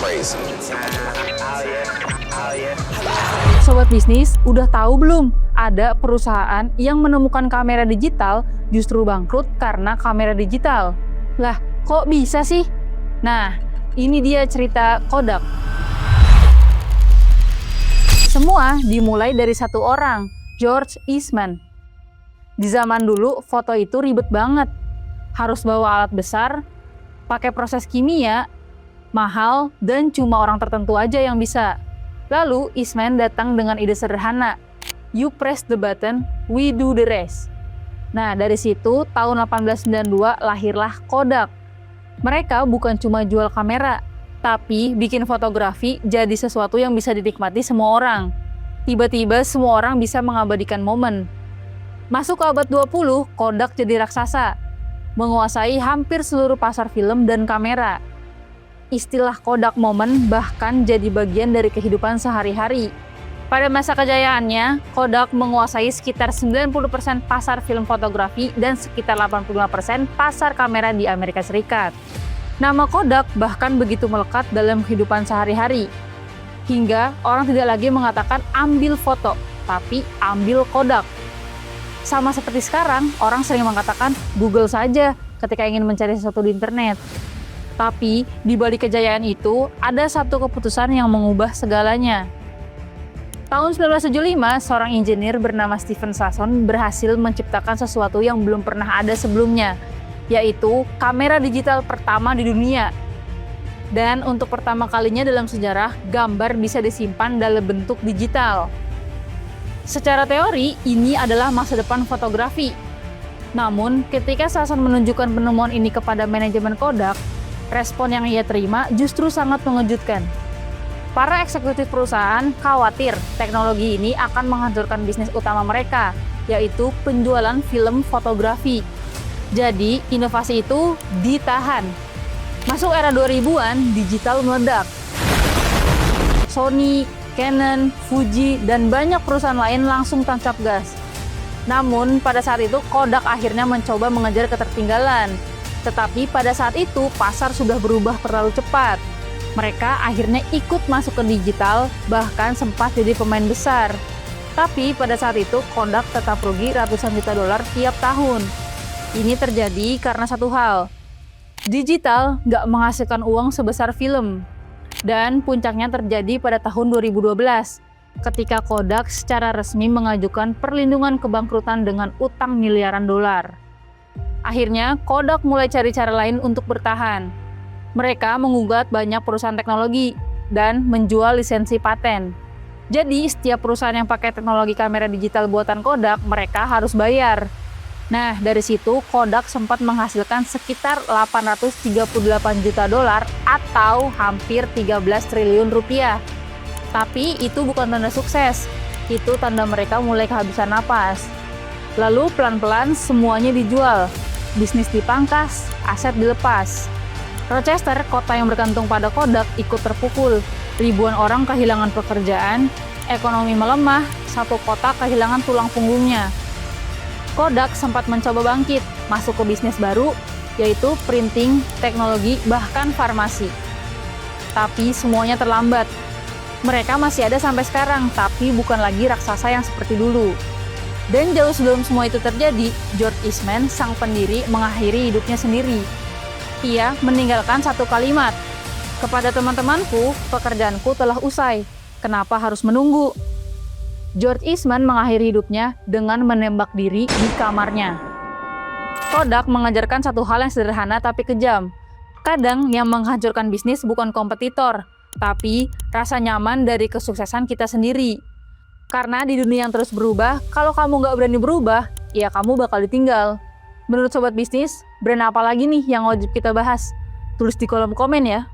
crazy. Sobat bisnis, udah tahu belum? Ada perusahaan yang menemukan kamera digital justru bangkrut karena kamera digital. Lah, kok bisa sih? Nah, ini dia cerita Kodak. Semua dimulai dari satu orang, George Eastman. Di zaman dulu, foto itu ribet banget. Harus bawa alat besar, pakai proses kimia, mahal, dan cuma orang tertentu aja yang bisa. Lalu, Eastman datang dengan ide sederhana. You press the button, we do the rest. Nah, dari situ, tahun 1892 lahirlah Kodak. Mereka bukan cuma jual kamera, tapi bikin fotografi jadi sesuatu yang bisa dinikmati semua orang. Tiba-tiba semua orang bisa mengabadikan momen. Masuk ke abad 20, Kodak jadi raksasa, menguasai hampir seluruh pasar film dan kamera. Istilah Kodak Moment bahkan jadi bagian dari kehidupan sehari-hari. Pada masa kejayaannya, Kodak menguasai sekitar 90% pasar film fotografi dan sekitar 85% pasar kamera di Amerika Serikat. Nama Kodak bahkan begitu melekat dalam kehidupan sehari-hari, hingga orang tidak lagi mengatakan ambil foto, tapi ambil Kodak. Sama seperti sekarang, orang sering mengatakan Google saja ketika ingin mencari sesuatu di internet. Tapi di balik kejayaan itu, ada satu keputusan yang mengubah segalanya. Tahun 1975, seorang engineer bernama Stephen Sasson berhasil menciptakan sesuatu yang belum pernah ada sebelumnya, yaitu kamera digital pertama di dunia. Dan untuk pertama kalinya dalam sejarah, gambar bisa disimpan dalam bentuk digital. Secara teori, ini adalah masa depan fotografi. Namun, ketika Sasson menunjukkan penemuan ini kepada manajemen Kodak, respon yang ia terima justru sangat mengejutkan. Para eksekutif perusahaan khawatir teknologi ini akan menghancurkan bisnis utama mereka, yaitu penjualan film fotografi. Jadi, inovasi itu ditahan. Masuk era 2000-an, digital meledak. Sony, Canon, Fuji, dan banyak perusahaan lain langsung tancap gas. Namun, pada saat itu Kodak akhirnya mencoba mengejar ketertinggalan. Tetapi pada saat itu, pasar sudah berubah terlalu cepat. Mereka akhirnya ikut masuk ke digital, bahkan sempat jadi pemain besar. Tapi pada saat itu, Kodak tetap rugi ratusan juta dolar tiap tahun. Ini terjadi karena satu hal. Digital nggak menghasilkan uang sebesar film. Dan puncaknya terjadi pada tahun 2012, ketika Kodak secara resmi mengajukan perlindungan kebangkrutan dengan utang miliaran dolar. Akhirnya, Kodak mulai cari cara lain untuk bertahan. Mereka menggugat banyak perusahaan teknologi dan menjual lisensi paten. Jadi, setiap perusahaan yang pakai teknologi kamera digital buatan Kodak, mereka harus bayar. Nah, dari situ Kodak sempat menghasilkan sekitar 838 juta dolar atau hampir 13 triliun rupiah. Tapi itu bukan tanda sukses, itu tanda mereka mulai kehabisan napas. Lalu pelan-pelan semuanya dijual. Bisnis dipangkas, aset dilepas. Rochester, kota yang bergantung pada Kodak, ikut terpukul. Ribuan orang kehilangan pekerjaan, ekonomi melemah, satu kota kehilangan tulang punggungnya. Kodak sempat mencoba bangkit, masuk ke bisnis baru, yaitu printing, teknologi, bahkan farmasi. Tapi semuanya terlambat. Mereka masih ada sampai sekarang, tapi bukan lagi raksasa yang seperti dulu. Dan jauh sebelum semua itu terjadi, George Eastman, sang pendiri, mengakhiri hidupnya sendiri. Ia meninggalkan satu kalimat, "Kepada teman-temanku, pekerjaanku telah usai. Kenapa harus menunggu?" George Eastman mengakhiri hidupnya dengan menembak diri di kamarnya. Kodak mengajarkan satu hal yang sederhana tapi kejam. Kadang yang menghancurkan bisnis bukan kompetitor, tapi rasa nyaman dari kesuksesan kita sendiri. Karena di dunia yang terus berubah, kalau kamu nggak berani berubah, ya kamu bakal ditinggal. Menurut Sobat Bisnis, brand apa lagi nih yang wajib kita bahas? Tulis di kolom komen ya.